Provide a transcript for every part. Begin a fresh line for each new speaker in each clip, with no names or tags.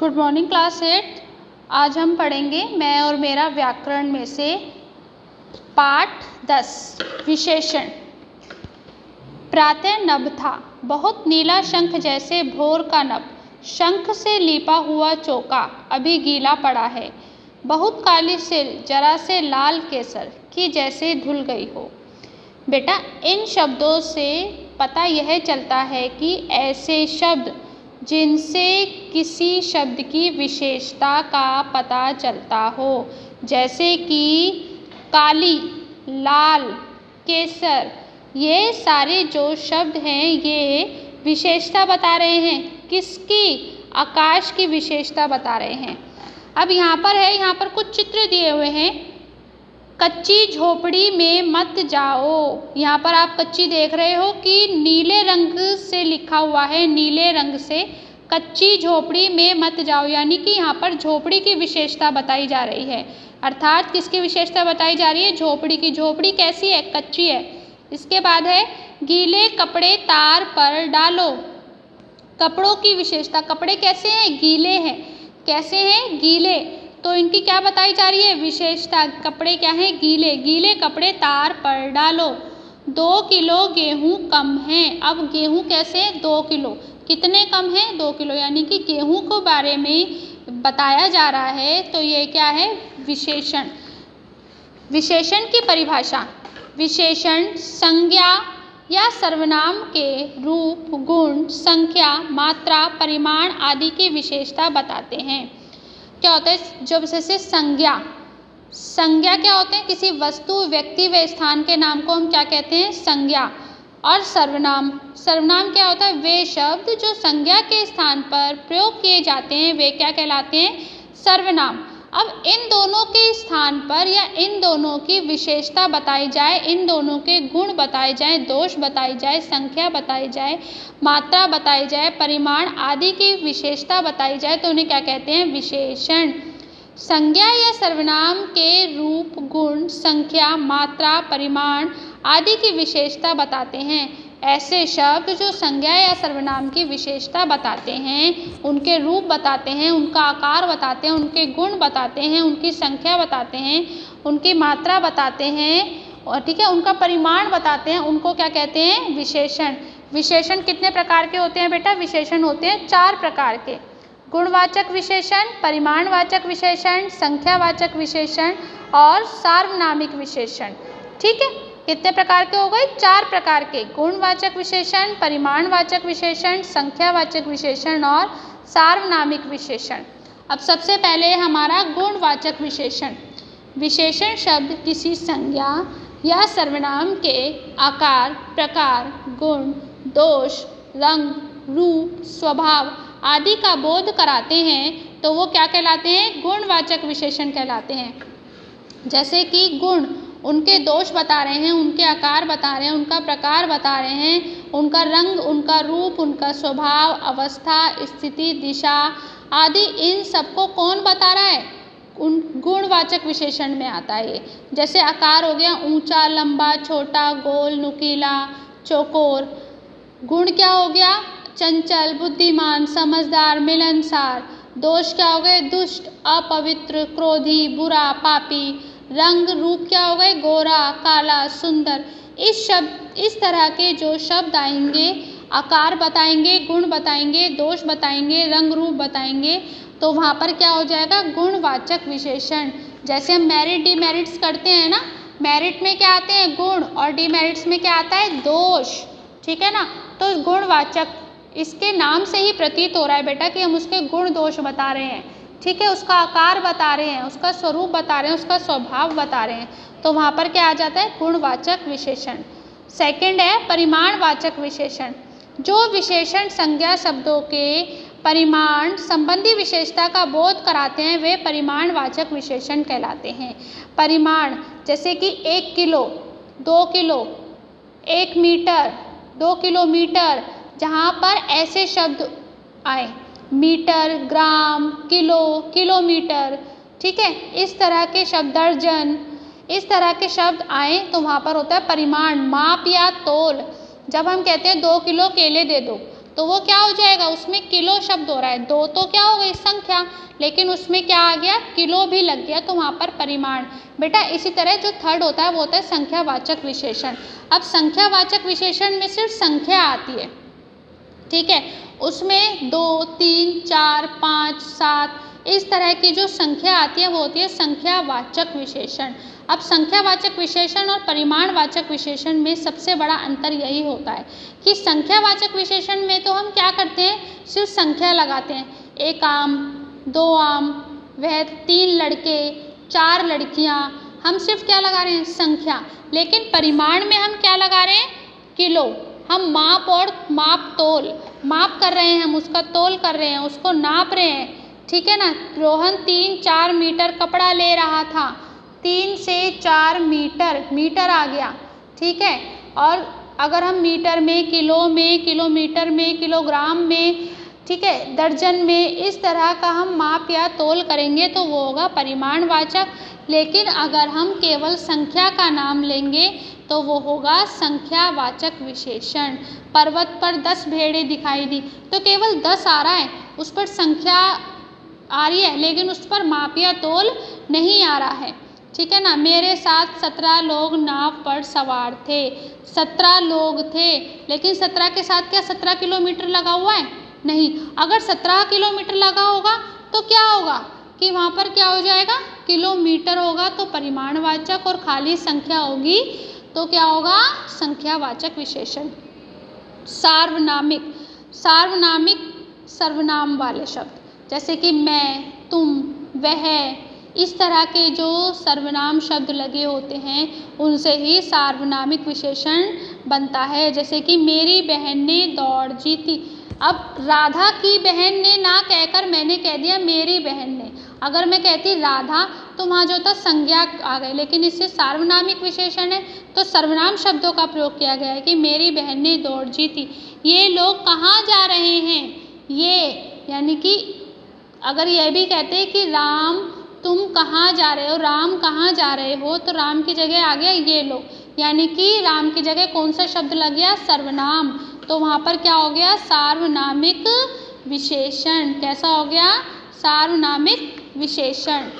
Good morning class 8। आज हम पढ़ेंगे मैं और मेरा व्याकरण में से पाठ 10 विशेषण। प्रातः नभ था, बहुत नीला शंख जैसे भोर का नभ, शंख से लीपा हुआ चौका अभी गीला पड़ा है। बहुत काली सिर, जरा से लाल केसर की जैसे धुल गई हो। बेटा, इन शब्दों से पता यह चलता है कि ऐसे शब्द जिनसे किसी शब्द की विशेषता का पता चलता हो, जैसे कि काली, लाल, केसर, ये सारे जो शब्द हैं ये विशेषता बता रहे हैं। किसकी? आकाश की विशेषता बता रहे हैं। अब यहाँ पर कुछ चित्र दिए हुए हैं। कच्ची झोपड़ी में मत जाओ। यहाँ पर आप कच्ची देख रहे हो कि नीले रंग से लिखा हुआ है, नीले रंग से कच्ची झोपड़ी में मत जाओ, यानी कि यहाँ पर झोपड़ी की विशेषता बताई जा रही है। अर्थात किसकी विशेषता बताई जा रही है? झोपड़ी की। झोपड़ी कैसी है? कच्ची है। इसके बाद है गीले कपड़े तार पर डालो। कपड़ों की विशेषता, कपड़े कैसे हैं? गीले हैं। कैसे हैं? गीले। तो इनकी क्या बताई जा रही है? विशेषता। कपड़े क्या हैं? गीले। गीले कपड़े तार पर डालो। 2 किलो गेहूँ कम है। अब गेहूँ कैसे है? 2 किलो। कितने कम है? 2 किलो, यानी कि गेहूँ के बारे में बताया जा रहा है। तो ये क्या है? विशेषण। विशेषण की परिभाषा। विशेषण संज्ञा या सर्वनाम के रूप, गुण, संख्या, मात्रा, परिमाण आदि की विशेषता बताते हैं। क्या होता है? जब जैसे संज्ञा, संज्ञा क्या होते हैं? किसी वस्तु, व्यक्ति व स्थान के नाम को हम क्या कहते हैं? संज्ञा। और सर्वनाम, सर्वनाम क्या होता है? वे शब्द जो संज्ञा के स्थान पर प्रयोग किए जाते हैं वे क्या कहलाते हैं? सर्वनाम। अब इन दोनों के स्थान पर या इन दोनों की विशेषता बताई जाए, इन दोनों के गुण बताए जाए, दोष बताई जाए, संख्या बताई जाए, मात्रा बताई जाए, परिमाण आदि की विशेषता बताई जाए तो उन्हें क्या कहते हैं? विशेषण। संज्ञा या सर्वनाम के रूप, गुण, संख्या, मात्रा, परिमाण आदि की विशेषता बताते हैं। ऐसे शब्द जो संज्ञा या सर्वनाम की विशेषता बताते हैं, उनके रूप बताते हैं, उनका आकार बताते हैं, उनके गुण बताते हैं, उनकी संख्या बताते हैं, उनकी मात्रा बताते हैं और ठीक है, उनका परिमाण बताते हैं, उनको क्या कहते हैं? विशेषण। विशेषण कितने प्रकार के होते हैं बेटा? विशेषण होते हैं 4 प्रकार के। गुणवाचक विशेषण, परिमाणवाचक विशेषण, संख्यावाचक विशेषण और सार्वनामिक विशेषण। ठीक है, कितने प्रकार के हो गए? 4 प्रकार के। गुणवाचक विशेषण, परिमाणवाचक विशेषण, संख्यावाचक विशेषण और सार्वनामिक विशेषण। अब सबसे पहले हमारा गुणवाचक विशेषण। विशेषण शब्द किसी संज्ञा या सर्वनाम के आकार, प्रकार, गुण, दोष, रंग, रूप, स्वभाव आदि का बोध कराते हैं तो वो क्या कहलाते हैं? गुणवाचक विशेषण कहलाते हैं। जैसे कि गुण, उनके दोष बता रहे हैं, उनके आकार बता रहे हैं, उनका प्रकार बता रहे हैं, उनका रंग, उनका रूप, उनका स्वभाव, अवस्था, स्थिति, दिशा आदि, इन सबको कौन बता रहा है? उन गुणवाचक विशेषण में आता है ये। जैसे आकार हो गया ऊंचा, लंबा, छोटा, गोल, नुकीला, चौकोर। गुण क्या हो गया? चंचल, बुद्धिमान, समझदार, मिलनसार। दोष क्या हो गए? दुष्ट, अपवित्र, क्रोधी, बुरा, पापी। रंग, रूप क्या हो गए? गोरा, काला, सुंदर। इस तरह के जो शब्द आएंगे, आकार बताएंगे, गुण बताएंगे, दोष बताएंगे, रंग, रूप बताएंगे, तो वहाँ पर क्या हो जाएगा? गुणवाचक विशेषण। जैसे हम मेरिट डिमेरिट्स करते हैं ना, मेरिट में क्या आते हैं? गुण, और डिमेरिट्स में क्या आता है? दोष। ठीक है ना? तो गुणवाचक, इसके नाम से ही प्रतीत हो रहा है बेटा कि हम उसके गुण दोष बता रहे हैं। ठीक है, उसका आकार बता रहे हैं, उसका स्वरूप बता रहे हैं, उसका स्वभाव बता रहे हैं, तो वहाँ पर क्या आ जाता है? गुणवाचक विशेषण। सेकंड है परिमाणवाचक विशेषण। जो विशेषण संज्ञा शब्दों के परिमाण संबंधी विशेषता का बोध कराते हैं वे परिमाणवाचक विशेषण कहलाते हैं। परिमाण, जैसे कि 1 किलो, 2 किलो, 1 मीटर, 2 किलोमीटर, जहाँ पर ऐसे शब्द आए, मीटर, ग्राम, किलो, किलोमीटर, ठीक है, इस तरह के शब्द, दर्जन, इस तरह के शब्द आए तो वहाँ पर होता है परिमाण, माप या तोल। जब हम कहते हैं 2 किलो केले दे दो, तो वो क्या हो जाएगा, उसमें किलो शब्द हो रहा है। 2 तो क्या हो गई संख्या, लेकिन उसमें क्या आ गया, किलो भी लग गया, तो वहाँ पर परिमाण। बेटा इसी तरह जो थर्ड होता है वो होता है संख्यावाचक विशेषण। अब संख्यावाचक विशेषण में सिर्फ संख्या आती है, ठीक है, उसमें 2, 3, 4, 5, 7 इस तरह की जो संख्या आती है वो होती है संख्यावाचक विशेषण। अब संख्यावाचक विशेषण और परिमाणवाचक विशेषण में सबसे बड़ा अंतर यही होता है कि संख्यावाचक विशेषण में तो हम क्या करते हैं, सिर्फ संख्या लगाते हैं, 1 आम, 2 आम, वह 3 लड़के, 4 लड़कियां, हम सिर्फ क्या लगा रहे हैं, संख्या। लेकिन परिमाण में हम क्या लगा रहे हैं, किलो। हम माप और माप कर रहे हैं, हम उसका तोल कर रहे हैं, उसको नाप रहे हैं, ठीक है ना। रोहन 3-4 मीटर कपड़ा ले रहा था, 3 से 4 मीटर आ गया, ठीक है। और अगर हम मीटर में, किलो में, किलोमीटर में, किलोग्राम में, ठीक है, दर्जन में, इस तरह का हम माप या तोल करेंगे तो वो होगा परिमाणवाचक। लेकिन अगर हम केवल संख्या का नाम लेंगे तो वो होगा संख्यावाचक विशेषण। पर्वत पर 10 भेड़ें दिखाई दी, तो केवल 10 आ रहा है, उस पर संख्या आ रही है लेकिन उस पर माप या तोल नहीं आ रहा है, ठीक है ना। मेरे साथ 17 लोग नाव पर सवार थे, 17 लोग थे, लेकिन 17 के साथ क्या 17 किलोमीटर लगा हुआ है, नहीं। अगर 17 किलोमीटर लगा होगा तो क्या होगा कि वहाँ पर क्या हो जाएगा, किलोमीटर होगा, तो परिमाणवाचक, और खाली संख्या होगी तो क्या होगा, संख्यावाचक विशेषण। सार्वनामिक सर्वनाम वाले शब्द जैसे कि मैं, तुम, वह, इस तरह के जो सर्वनाम शब्द लगे होते हैं उनसे ही सार्वनामिक विशेषण बनता है। जैसे कि मेरी बहन ने दौड़ जीती। अब राधा की बहन ने ना कहकर मैंने कह दिया मेरी बहन ने। अगर मैं कहती राधा तो वहाँ जो था संज्ञा आ गई, लेकिन इससे सार्वनामिक विशेषण है तो सर्वनाम शब्दों का प्रयोग किया गया है कि मेरी बहन ने दौड़ जीती। ये लोग कहाँ जा रहे हैं, ये यानी कि अगर यह भी कहते हैं कि राम तुम कहाँ जा रहे हो, राम कहाँ जा रहे हो, तो राम की जगह आ गया ये लोग, यानी कि राम की जगह कौन सा शब्द लग गया, सर्वनाम, तो वहाँ पर क्या हो गया, सार्वनामिक विशेषण। कैसा हो गया, सार्वनामिक विशेषण।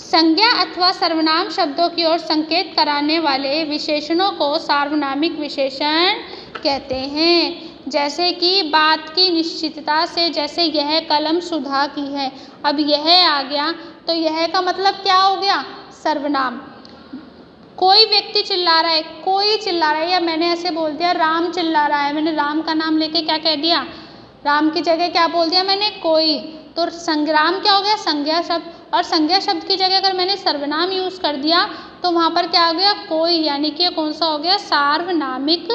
संज्ञा अथवा सर्वनाम शब्दों की ओर संकेत कराने वाले विशेषणों को सार्वनामिक विशेषण कहते हैं। जैसे कि बात की निश्चितता से, जैसे यह कलम सुधा की है। अब यह आ गया तो यह का मतलब क्या हो गया, सर्वनाम। कोई व्यक्ति चिल्ला रहा है, कोई चिल्ला रहा है, या मैंने ऐसे बोल दिया राम चिल्ला रहा है, मैंने राम का नाम लेके क्या कह दिया, राम की जगह क्या बोल दिया मैंने, कोई, तो संग्राम क्या हो गया, संज्ञा शब्द। और संज्ञा शब्द की जगह अगर मैंने सर्वनाम यूज कर दिया तो वहाँ पर क्या हो गया, कोई, यानी कि कौन सा हो गया, सार्वनामिक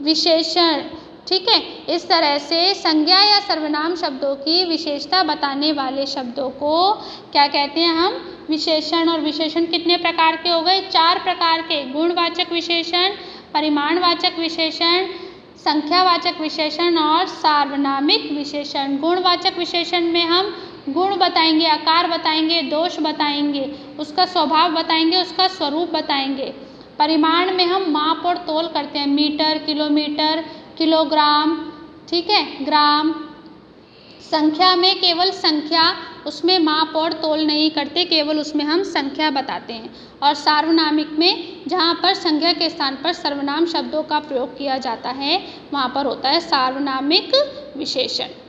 विशेषण। ठीक है, इस तरह से संज्ञा या सर्वनाम शब्दों की विशेषता बताने वाले शब्दों को क्या कहते हैं हम, विशेषण। और विशेषण कितने प्रकार के हो गए, 4 प्रकार के, गुणवाचक विशेषण, परिमाणवाचक विशेषण, संख्यावाचक विशेषण और सार्वनामिक विशेषण। गुणवाचक विशेषण में हम गुण बताएंगे, आकार बताएंगे, दोष बताएंगे, उसका स्वभाव बताएंगे, उसका स्वरूप बताएंगे। परिमाण में हम माप और तोल करते हैं, मीटर, किलोमीटर, किलोग्राम, ठीक है, ग्राम। संख्या में केवल संख्या, उसमें माप और तोल नहीं करते, केवल उसमें हम संख्या बताते हैं। और सार्वनामिक में जहाँ पर संज्ञा के स्थान पर सर्वनाम शब्दों का प्रयोग किया जाता है वहाँ पर होता है सार्वनामिक विशेषण।